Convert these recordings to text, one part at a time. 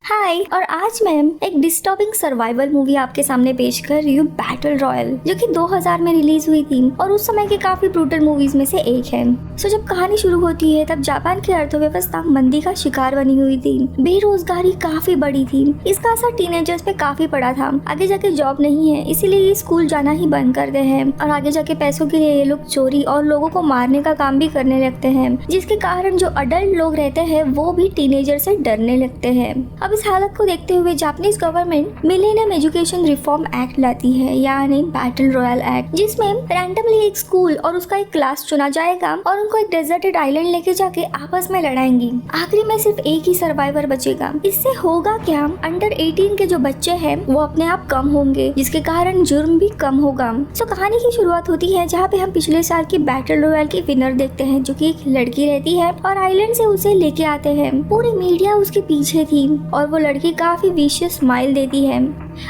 हाय, और आज मैं एक डिस्टर्बिंग सर्वाइवल मूवी आपके सामने पेश कर रही हूँ, बैटल रॉयल, जो कि 2000 में रिलीज हुई थी और उस समय की काफी ब्रूटल मूवीज में से एक है। जब कहानी शुरू होती है तब जापान की अर्थव्यवस्था मंदी का शिकार बनी हुई थी। बेरोजगारी काफी बड़ी थी। इसका असर टीनेजर्स पे काफी पड़ा था। आगे जाके जॉब नहीं है, इसीलिए ये स्कूल जाना ही बंद कर दे हैं और आगे जाके पैसों के लिए ये लोग चोरी और लोगों को मारने का काम भी करने लगते हैं, जिसके कारण जो अडल्ट लोग रहते हैं वो भी टीनेजर से डरने लगते हैं। अब इस हालत को देखते हुए Japanese government millennium education reform act लाती है, यानी बैटल रॉयल एक्ट, जिसमें रैंडमली एक स्कूल और उसका एक क्लास चुना जाएगा और उनको एक डेजर्टेड आइलैंड लेके जाके आपस में लड़ाएंगी। आखिरी में सिर्फ एक ही सर्वाइवर बचेगा। इससे होगा क्या, अंडर 18 के जो बच्चे हैं वो अपने आप कम होंगे, जिसके कारण जुर्म भी कम होगा। कहानी की शुरुआत होती है जहाँ पे हम पिछले साल की बैटल रॉयल की विनर देखते हैं, जो कि एक लड़की रहती है और आइलैंड से उसे लेके आते हैं। पूरी मीडिया उसके पीछे थी और वो लड़की काफी विशियस स्माइल देती है।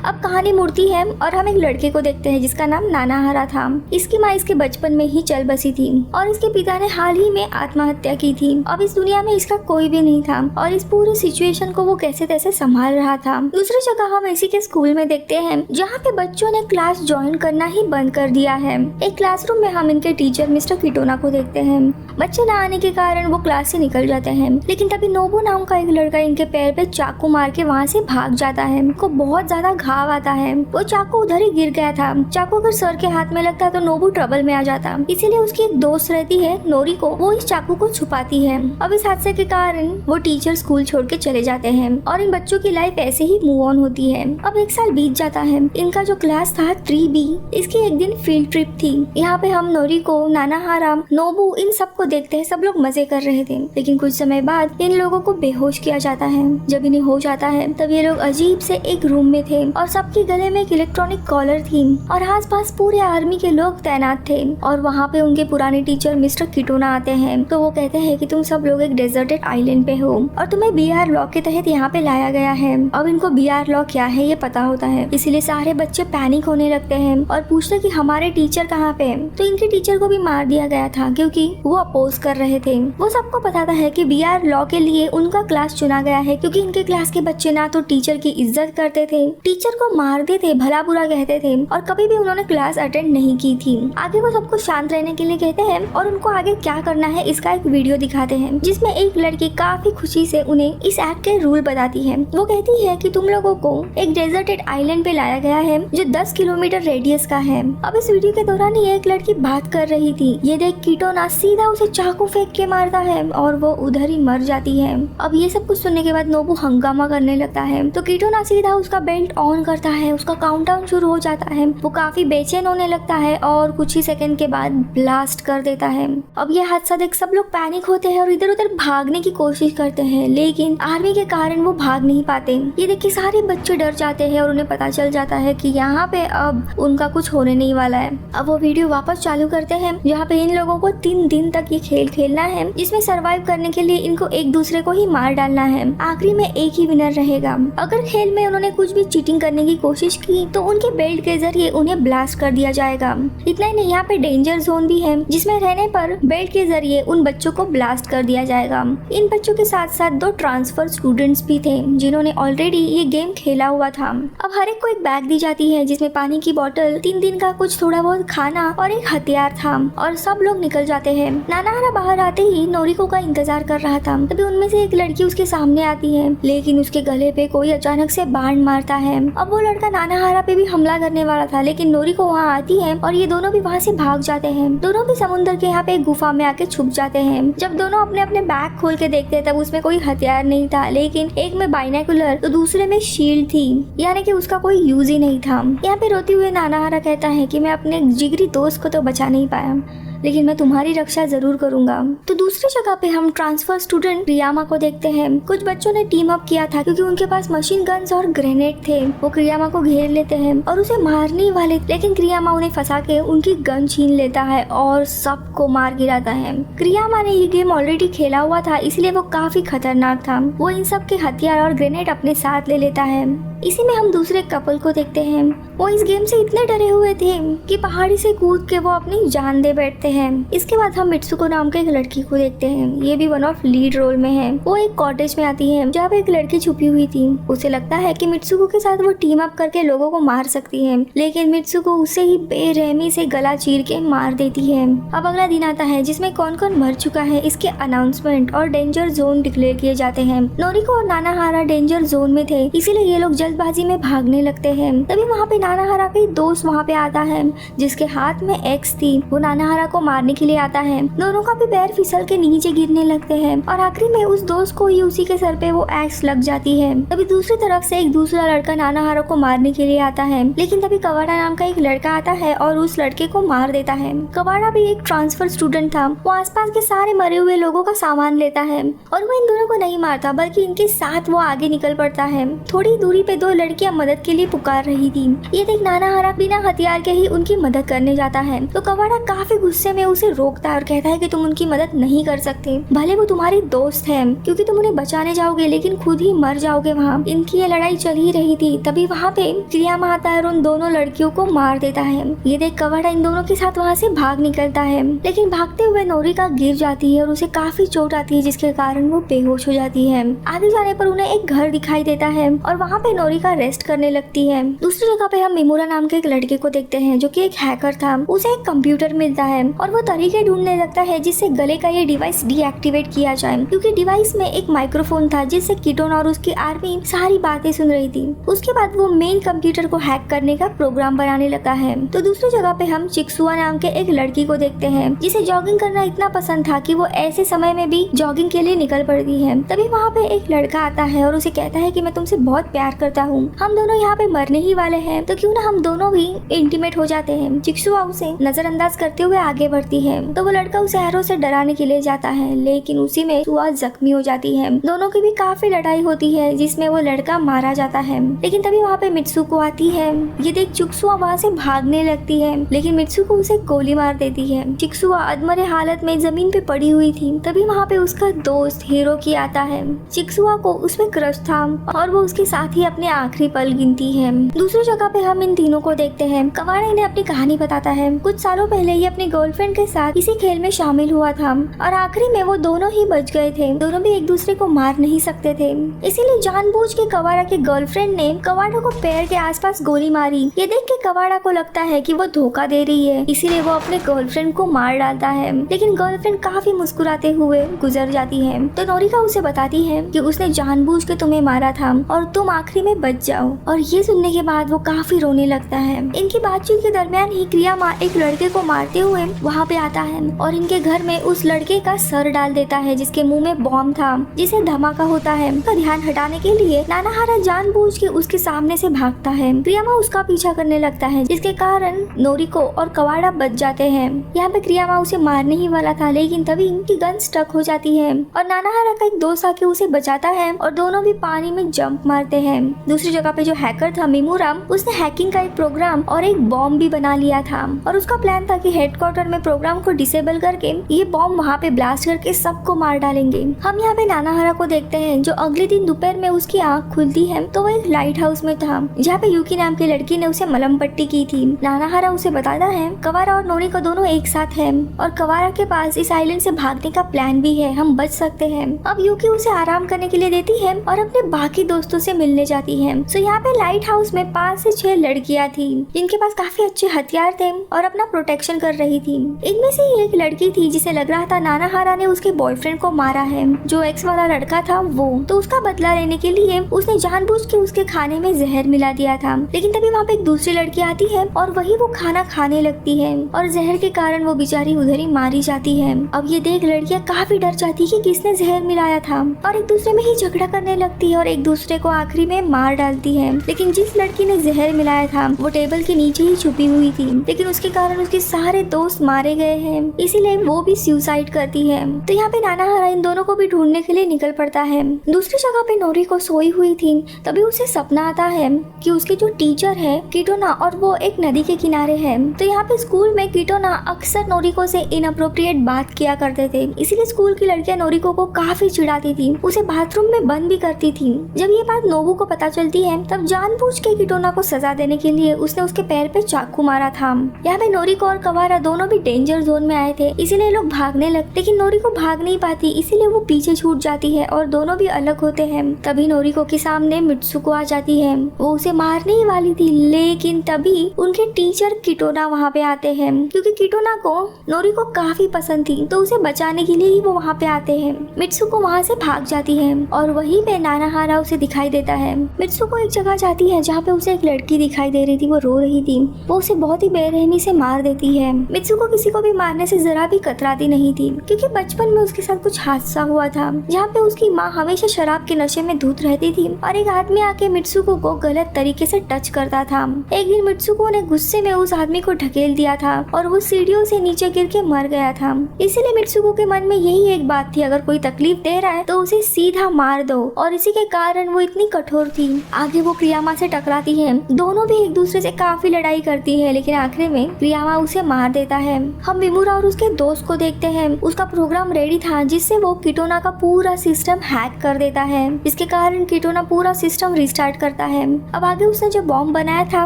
अब कहानी मुड़ती है और हम एक लड़के को देखते हैं जिसका नाम नानाहारा था। इसकी माँ इसके बचपन में ही चल बसी थी और इसके पिता ने हाल ही में आत्महत्या की थी। अब इस दुनिया में इसका कोई भी नहीं था और इस पूरी सिचुएशन को वो कैसे तैसे संभाल रहा था। दूसरी जगह हम इसी के स्कूल में देखते हैं जहाँ पे बच्चों ने क्लास ज्वाइन करना ही बंद कर दिया है। एक क्लासरूम में हम इनके टीचर मिस्टर किटोना को देखते हैं। बच्चे ना आने के कारण वो क्लास से निकल जाते हैं, लेकिन तभी नोबू नाम का एक लड़का इनके पैर पे चाकू मार के वहाँ से भाग जाता है। को बहुत ज्यादा घाव आता है। वो चाकू उधर ही गिर गया था। चाकू अगर सर के हाथ में लगता तो नोबू ट्रबल में आ जाता। इसीलिए उसकी एक दोस्त रहती है नोरिको, वो इस चाकू को छुपाती है। अब इस हादसे के कारण वो टीचर स्कूल छोड़ के चले जाते हैं और इन बच्चों की लाइफ ऐसे ही मूव ऑन होती है। अब एक साल बीत जाता है। इनका जो क्लास था 3B, इसकी एक दिन फील्ड ट्रिप थी। यहाँ पे हम नोरिको, नानाहारा, नोबू इन सबको देखते हैं। सब लोग मजे कर रहे थे, लेकिन कुछ समय बाद इन लोगों को बेहोश किया जाता है। जब इन्हें होश आता है तब ये लोग अजीब से एक रूम में थे और सबके गले में एक इलेक्ट्रॉनिक कॉलर थी और आसपास पूरे आर्मी के लोग तैनात थे। और वहाँ पे उनके पुराने टीचर मिस्टर किटोना आते हैं। तो वो कहते हैं कि तुम सब लोग एक डेजर्टेड आइलैंड पे हो और तुम्हें BR लॉ के तहत यहाँ पे लाया गया है। अब इनको BR लॉ क्या है ये पता होता है, इसीलिए सारे बच्चे पैनिक होने लगते हैं और पूछते कि हमारे टीचर कहाँ पे। तो इनके टीचर को भी मार दिया गया था क्योंकि वो अपोज कर रहे थे। वो सबको पता था कि BR लॉ के लिए उनका क्लास चुना गया है क्योंकि इनके क्लास के बच्चे ना तो टीचर की इज्जत करते थे, टीचर को मारते थे, भला बुरा कहते थे और कभी भी उन्होंने क्लास अटेंड नहीं की थी। आगे वो सबको शांत रहने के लिए कहते हैं और उनको आगे क्या करना है इसका एक वीडियो दिखाते हैं, जिसमें एक लड़की काफी खुशी से उन्हें इस एक्ट के रूल बताती है। वो कहती है कि तुम लोगों को एक डेजर्टेड आइलैंड पे लाया गया है जो 10 किलोमीटर रेडियस का है। अब इस वीडियो के दौरान ही एक लड़की बात कर रही थी। ये देख किटोना सीधा उसे चाकू फेंक के मारता है और वो उधर ही मर जाती है। अब ये सब कुछ सुनने के बाद नोबू हंगामा करने लगता है। तो किटोना सीधा उसका बेल्ट ऑन करता है, उसका काउंटडाउन शुरू हो जाता है। वो काफी बेचैन होने लगता है और कुछ ही सेकंड के बाद ब्लास्ट कर देता है। अब ये हादसा देख सब लोग पैनिक होते हैं और इधर उधर भागने की कोशिश करते हैं, लेकिन आर्मी के कारण वो भाग नहीं पाते। ये देख के सारे बच्चे डर जाते हैं और उन्हें पता चल जाता है कि यहाँ पे अब उनका कुछ होने नहीं वाला है। अब वो वीडियो वापस चालू करते हैं जहाँ पे इन लोगों को 3 दिन तक ये खेल खेलना है, जिसमें सर्वाइव करने के लिए इनको एक दूसरे को ही मार डालना है। आखिरी में एक ही विनर रहेगा। अगर खेल में उन्होंने कुछ भी चीटिंग करने की कोशिश की तो उनके बेल्ट के जरिए उन्हें ब्लास्ट कर दिया जाएगा। इतना ही नहीं, यहाँ पे डेंजर जोन भी है जिसमें रहने पर बेल्ट के जरिए उन बच्चों को ब्लास्ट कर दिया जाएगा। इन बच्चों के साथ साथ 2 ट्रांसफर स्टूडेंट्स भी थे जिन्होंने ऑलरेडी ये गेम खेला हुआ था। अब हर एक को एक बैग दी जाती है जिसमें पानी की बोतल, 3 दिन का कुछ थोड़ा बहुत खाना और एक हथियार था और सब लोग निकल जाते हैं। नानाहारा बाहर आते ही नोरिको का इंतजार कर रहा था। तभी उनमें से एक लड़की उसके सामने आती है, लेकिन उसके गले पे कोई अचानक से बाण मारता है। अब वो लड़का नानाहारा पे भी हमला करने वाला था, लेकिन नोरिको वहाँ आती है और ये दोनों भी वहाँ से भाग जाते हैं। दोनों भी समुद्र के यहाँ पे एक गुफा में आके छुप जाते हैं। जब दोनों अपने अपने बैग खोल के देखते हैं तब उसमें कोई हथियार नहीं था, लेकिन एक में बाइनोकुलर तो दूसरे में शील्ड थी, यानी कि उसका कोई यूज ही नहीं था। यहाँ पे रोते हुए नानाहारा कहता है कि मैं अपने जिगरी दोस्त को तो बचा नहीं पाया, लेकिन मैं तुम्हारी रक्षा जरूर करूंगा। तो दूसरी जगह पे हम ट्रांसफर स्टूडेंट क्रियामा को देखते हैं। कुछ बच्चों ने टीम अप किया था क्योंकि उनके पास मशीन गन्स और ग्रेनेड थे। वो क्रियामा को घेर लेते हैं और उसे मारने वाले, लेकिन क्रियामा उन्हें फंसा के उनकी गन छीन लेता है और सबको मार गिराता है। क्रियामा ने ये गेम ऑलरेडी खेला हुआ था, इसलिए वो काफी खतरनाक था। वो इन सब के हथियार और ग्रेनेड अपने साथ ले लेता है। इसी में हम दूसरे कपल को देखते हैं। वो इस गेम से इतने डरे हुए थे कि पहाड़ी से कूद के वो अपनी जान दे बैठते हैं। इसके बाद हम मित्सुको नाम के एक लड़की को देखते हैं। ये भी वन ऑफ लीड रोल में है। वो एक कॉटेज में आती है जहाँ पे एक लड़की छुपी हुई थी। उसे लगता है कि मित्सुको के साथ वो टीम अप करके लोगों को मार सकती है, लेकिन मित्सुको उसे ही बेरहमी से गला चीर के मार देती है। अब अगला दिन आता है जिसमें कौन कौन मर चुका है इसके अनाउंसमेंट और डेंजर जोन डिक्लेयर किए जाते हैं। नोरिको और नानाहारा डेंजर जोन में थे, इसीलिए ये लोग जल्दबाजी में भागने लगते हैं। तभी वहाँ पे नानाहारा का दोस्त वहाँ पे आता है जिसके हाथ में एक्स थी। वो नानाहारा को मारने के लिए आता है। दोनों का भी पैर फिसल के नीचे गिरने लगते हैं और आखिरी में उस दोस्त को ही उसी के सर पे वो एक्स लग जाती है। तभी दूसरी तरफ से एक दूसरा लड़का नानाहारा को मारने के लिए आता है, लेकिन तभी कवाड़ा नाम का एक लड़का आता है और उस लड़के को मार देता है। कवाड़ा भी एक ट्रांसफर स्टूडेंट था। वो आसपास के सारे मरे हुए लोगों का सामान लेता है और वो इन दोनों को नहीं मारता बल्कि इनके साथ वो आगे निकल पड़ता है। थोड़ी दूरी पे दो लड़कियां मदद के लिए पुकार रही थी। ये देख नानाहारा बिना हथियार के ही उनकी मदद करने जाता है, तो कवाड़ा काफी गुस्से में उसे रोकता है और कहता है कि तुम उनकी मदद नहीं कर सकते, भले वो तुम्हारी दोस्त है, क्योंकि तुम उन्हें बचाने जाओगे लेकिन खुद ही मर जाओगे। वहाँ इनकी ये लड़ाई चल ही रही थी। तभी वहाँ पे क्रियामा आता है और उन दोनों लड़कियों को मार देता है। ये देख कवाड़ा इन दोनों के साथ वहाँ से भाग निकलता है, लेकिन भागते हुए नोरिका गिर जाती है और उसे काफी चोट आती है जिसके कारण वो बेहोश हो जाती है। आगे जाने पर उन्हें एक घर दिखाई देता है और वहाँ पे नोरिका रेस्ट करने लगती है। दूसरी जगह पे हम मिमुरा नाम के एक लड़के को देखते हैं जो कि एक हैकर था। उसे एक कंप्यूटर मिलता है और वो तरीके ढूंढने लगता है जिससे गले का ये डिवाइस डीएक्टिवेट किया जाए, क्योंकि डिवाइस में एक माइक्रोफोन था जिससे कीटोन और उसकी आर्मी सारी बातें सुन रही थी। उसके बाद वो मेन कंप्यूटर को हैक करने का प्रोग्राम बनाने लगा है। तो दूसरी जगह पे हम चिक्सुआ नाम के एक लड़की को देखते हैं जिसे जॉगिंग करना इतना पसंद था कि वो ऐसे समय में भी जॉगिंग के लिए निकल पड़ती है। तभी वहाँ पे एक लड़का आता है और उसे कहता है कि मैं तुमसे बहुत प्यार करता हूँ, हम दोनों यहाँ पे मरने ही वाले हैं, तो क्यों ना हम दोनों भी इंटीमेट हो जाते हैं। चिक्सुआ उसे नजरअंदाज करते हुए आगे बढ़ती है, तो वो लड़का उसे एरो से डराने के लिए जाता है, लेकिन उसी में सुआ जख्मी हो जाती है। दोनों की भी काफी लड़ाई होती है जिसमें वो लड़का मारा जाता है। लेकिन तभी वहाँ पे मित्सुको आती है। ये देख चिक्सुआ वहाँ से भागने लगती है, लेकिन मित्सुको उसे गोली मार देती है। चिक्सुआ अधमरे हालत में जमीन पे पड़ी हुई थी। तभी वहाँ पे उसका दोस्त हिरोकी आता है। चिक्सुआ को उसमें क्रश था और वो उसके साथ ही अपने आखिरी पल गिनती है। दूसरी जगह पे हम इन तीनों को देखते हैं। कवाड़ा इन्हें अपनी कहानी बताता है। कुछ सालों पहले ये अपनी गर्लफ्रेंड के साथ इसी खेल में शामिल हुआ था और आखिरी में वो दोनों ही बच गए थे। दोनों भी एक दूसरे को मार नहीं सकते थे, इसीलिए जानबूझ के कवाड़ा के गर्लफ्रेंड ने कवाड़ा को पैर के आसपास गोली मारी। ये देख के कवाड़ा को लगता है कि वो धोखा दे रही है, इसीलिए वो अपने गर्लफ्रेंड को मार डालता है। लेकिन गर्लफ्रेंड काफी मुस्कुराते हुए गुजर जाती है। तो नोरिका उसे बताती है कि उसने जानबूझ के तुम्हें मारा था और तुम आखिरी में बच जाओ। और ये सुनने के बाद वो काफी रोने लगता है। इनकी बातचीत के दरमियान ही क्रियामा एक लड़के को मारते हुए वहाँ पे आता है और इनके घर में उस लड़के का सर डाल देता है जिसके मुंह में बॉम्ब था, जिसे धमाका होता है। उसका ध्यान हटाने के लिए नानाहारा जानबूझ के उसके सामने से भागता है। क्रियामा उसका पीछा करने लगता है जिसके कारण नोरिको और कवाड़ा बच जाते हैं। यहाँ पे क्रियामा उसे मारने ही वाला था, लेकिन तभी उनकी गन स्टक हो जाती है और नानाहारा का एक दोस्त आके उसे बचाता है और दोनों भी पानी में जंप मारते हैं। दूसरी जगह पे जो हैकर था मिमुरा, उसने हैकिंग का एक प्रोग्राम और एक बॉम्ब भी बना लिया था और उसका प्लान था कि हेडक्वार्टर में प्रोग्राम को डिसेबल करके ये बॉम्ब वहाँ पे ब्लास्ट करके सबको मार डालेंगे। हम यहाँ पे नानाहारा को देखते हैं जो अगले दिन दोपहर में उसकी आँख खुलती है तो वो एक लाइट हाउस में था जहाँ पे यूकी नाम की लड़की ने उसे मलम पट्टी की थी। नानाहारा उसे बताता है कवाड़ा और नोरिको दोनों एक साथ हैं और कवाड़ा के पास इस आइलैंड से भागने का प्लान भी है, हम बच सकते हैं। अब यूकी उसे आराम करने के लिए देती है और अपने बाकी दोस्तों से मिलने जाती है। सो यहाँ पे लाइट हाउस में 5 से 6 लड़कियाँ थी जिनके पास काफी अच्छे हथियार थे और अपना प्रोटेक्शन कर रही थी। इनमें से एक लड़की थी जिसे लग रहा था नानाहारा ने उसके बॉयफ्रेंड को मारा है, जो एक्स वाला लड़का था वो। तो उसका बदला लेने के लिए उसने जानबूझ के उसके खाने में जहर मिला दिया था। लेकिन तभी वहाँ पे एक दूसरी लड़की आती है और वही वो खाना खाने लगती है और जहर के कारण वो बेचारी उधर ही मारी जाती है। अब ये देख लड़कियाँ काफी डर जाती कि किसने जहर मिलाया था और एक दूसरे में ही झगड़ा करने लगती है और एक दूसरे को आखिरी में मार डालती है। लेकिन जिस लड़की ने जहर मिलाया था वो टेबल के नीचे ही छुपी हुई थी, लेकिन उसके कारण उसके सारे दोस्त मारे गए हैं, इसीलिए वो भी सुसाइड करती है। तो यहाँ पे नानाहारा इन दोनों को भी ढूंढने के लिए निकल पड़ता है। दूसरी जगह पे नोरिको सोई हुई थी, तभी उसे सपना आता है कि उसके जो टीचर है कीटोना और वो एक नदी के किनारे है। तो यहाँ पे स्कूल में कीटोना अक्सर नोरिको से इनअप्रोप्रिएट बात किया करते थे, इसीलिए स्कूल की लड़कियां नोरिको को काफी चिढ़ाती थी, उसे बाथरूम में बंद भी करती थी। जब ये बात नोबू को पता चलती है तब जानबूझ के किटोना को सजा देने के लिए उसने उसके पैर पे चाकू मारा था। यहाँ पे नोरिको और कवारा दोनों भी डेंजर जोन में आए थे, इसीलिए लोग भागने लगते, लेकिन नोरिको भाग नहीं पाती, इसीलिए वो पीछे छूट जाती है और दोनों भी अलग होते हैं। तभी नोरिको के सामने मित्सुको आ जाती है। वो उसे मारने ही वाली थी, लेकिन तभी उनके टीचर किटोना वहाँ पे आते हैं, क्योंकि किटोना को नोरिको काफी पसंद थी, तो उसे बचाने के लिए ही वो वहाँ पे आते हैं। मित्सुको वहाँ से भाग जाती है और वहीं पे नानाहारा उसे दिखाई देता है। मित्सुको एक जगह जाती है जहाँ पे उसे एक लड़की दिखाई दे रही थी, वो रो रही थी। वो उसे बहुत ही बेरहमी से मार देती है। मित्सुको किसी को भी मारने से जरा भी कतराती नहीं थी, क्योंकि बचपन में उसके साथ कुछ हादसा हुआ था जहाँ पे उसकी माँ हमेशा शराब के नशे में धुत रहती थी और एक आदमी आके मित्सुको को गलत तरीके से टच करता था। एक दिन मित्सुको ने गुस्से में उस आदमी को ढकेल दिया था और वो सीढ़ियों से नीचे गिर के मर गया था। इसीलिए मित्सुको के मन में यही एक बात थी, अगर कोई तकलीफ दे रहा है तो उसे सीधा मार दो, और इसी के कारण वो इतनी कठोर थी। आगे वो क्रियामा से टकराती है, दोनों भी एक दूसरे से काफी लड़ाई करती है, लेकिन आखिर में क्रियामा उसे मार देता है। हम मिमुरा और उसके दोस्त को देखते हैं। उसका प्रोग्राम रेडी था जिससे वो किटोना का पूरा सिस्टम हैक कर देता है, जिसके कारण किटोना पूरा सिस्टम रिस्टार्ट करता है। अब आगे उसने जो बॉम्ब बनाया था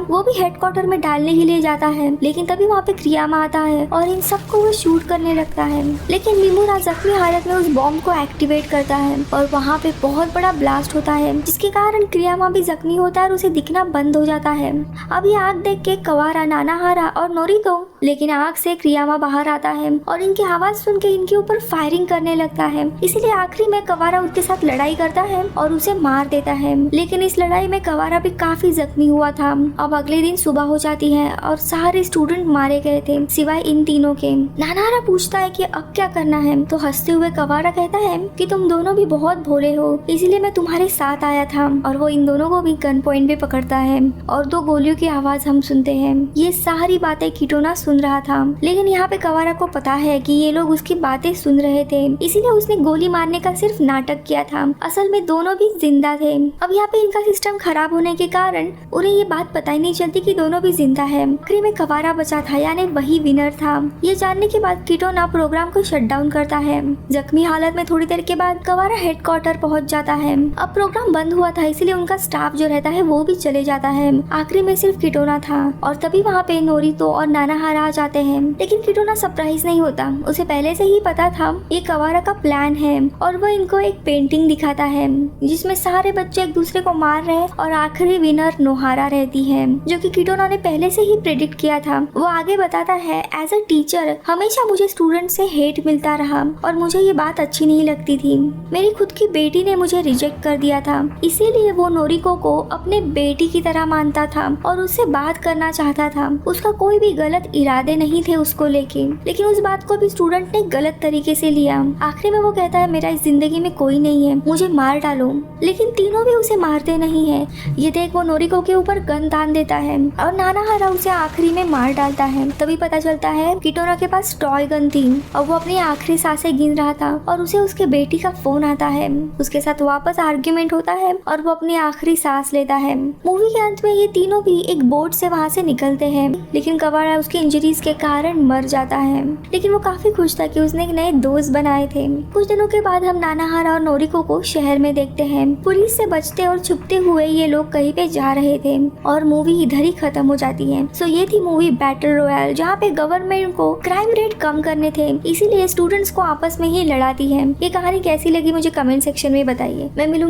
वो भी हेडक्वार्टर में डालने के लिए जाता है, लेकिन तभी वहाँ पे क्रियामा आता है और इन सबको वो शूट करने लगता है। लेकिन मिमुरा जख्मी हालत में उस बॉम्ब को एक्टिवेट करता है और वहाँ पे बहुत बड़ा ब्लास्ट होता है, जिसके कारण क्रियामा भी जख्मी होता है और उसे दिखना बंद हो जाता है। अब ये आग देख के कवारा, नानाहारा और नोरिको, लेकिन आग से क्रियामा बाहर आता है और इनकी आवाज सुन के इनके ऊपर फायरिंग करने लगता है। इसीलिए आखिरी में कवारा उसके साथ लड़ाई करता है और उसे मार देता है, लेकिन इस लड़ाई में कवारा भी काफी जख्मी हुआ था। अब अगले दिन सुबह हो जाती है और सारे स्टूडेंट मारे गए थे सिवाय इन तीनों के। नानाहारा पूछता है कि अब क्या करना है, तो हंसते हुए कवारा कहता है कि तुम दोनों भी बहुत भोले हो, इसीलिए मैं तुम्हारे साथ आया था। और वो इन दोनों को भी गन पॉइंट पे पकड़ता है और 2 गोलियों की आवाज हम सुनते हैं। ये सारी बातें किटोना सुन रहा था, लेकिन यहाँ पे कवारा को पता है कि ये लोग उसकी बातें सुन रहे थे, इसीलिए उसने गोली मारने का सिर्फ नाटक किया था। असल में दोनों भी जिंदा थे। अब यहाँ पे इनका सिस्टम खराब होने के कारण उन्हें ये बात पता ही नहीं चलती कि दोनों भी जिंदा है। आखिर में कवारा बचा था, यानी वही विनर था। ये जानने के बाद किटोना प्रोग्राम को शट डाउन करता है। जख्मी हालत में थोड़ी देर के बाद कवारा हेडक्वार्टर पहुंच जाता है। अब प्रोग्राम बंद हुआ था, इसलिए उनका स्टाफ जो रहता है वो भी चले जाता है। आखिरी में सिर्फ किटोना था और तभी वहाँ पे नोरितो और नानाहारा आ जाते हैं, लेकिन किटोना सरप्राइज नहीं होता। उसे पहले से ही पता था ये कवारा का प्लान है और वो इनको एक पेंटिंग दिखाता है जिसमें सारे बच्चे एक दूसरे को मार रहे हैं और आखिरी विनर नोहारा रहती है, जो कि किटोना ने पहले से ही प्रेडिक्ट किया था। वो आगे बताता है, एज अ टीचर हमेशा मुझे स्टूडेंट से हेट मिलता रहा और मुझे ये बात अच्छी नहीं लगती थी। मेरी खुद की बेटी ने मुझे रिजेक्ट कर दिया था, इसीलिए वो नोरिको को अपने बेटी की तरह मानता था और उससे बात करना चाहता था। उसका कोई भी गलत इरादे नहीं थे उसको लेके, लेकिन उस बात को भी स्टूडेंट ने गलत तरीके से लिया। आखिर में वो कहता है, मेरा इस जिंदगी में कोई नहीं है, मुझे मार डालो, लेकिन तीनों भी उसे मारते नहीं है। ये देख वो नोरिको के ऊपर गन तान देता है और नानाहारा उसे आखिरी में मार डालता है। तभी पता चलता है किटोना के पास टॉय गन थी और वो अपनी आखिरी सांसें गिन रहा था और उसे उसके बेटी का फोन आता है। उसके साथ वापस आर्ग्यूमेंट होता है और वो अपनी आखिरी सांस लेता है। मूवी के अंत में ये तीनों भी एक बोट से वहाँ से निकलते हैं, लेकिन कवारा उसकी इंजरीज के कारण मर जाता है। लेकिन वो काफी खुश था कि उसने एक नए दोस्त बनाए थे। कुछ दिनों के बाद हम नानाहारा और नोरिको को शहर में देखते हैं। पुलिस से बचते और छुपते हुए ये लोग कहीं पे जा रहे थे और मूवी इधर ही खत्म हो जाती है। सो ये थी मूवी बैटल रॉयल, जहाँ पे गवर्नमेंट को क्राइम रेट कम करने थे, इसीलिए स्टूडेंट्स को आपस में ही लड़ाती है। ये कहानी कैसी लगी मुझे कमेंट सेक्शन में बताइए। मैं मिलूंगी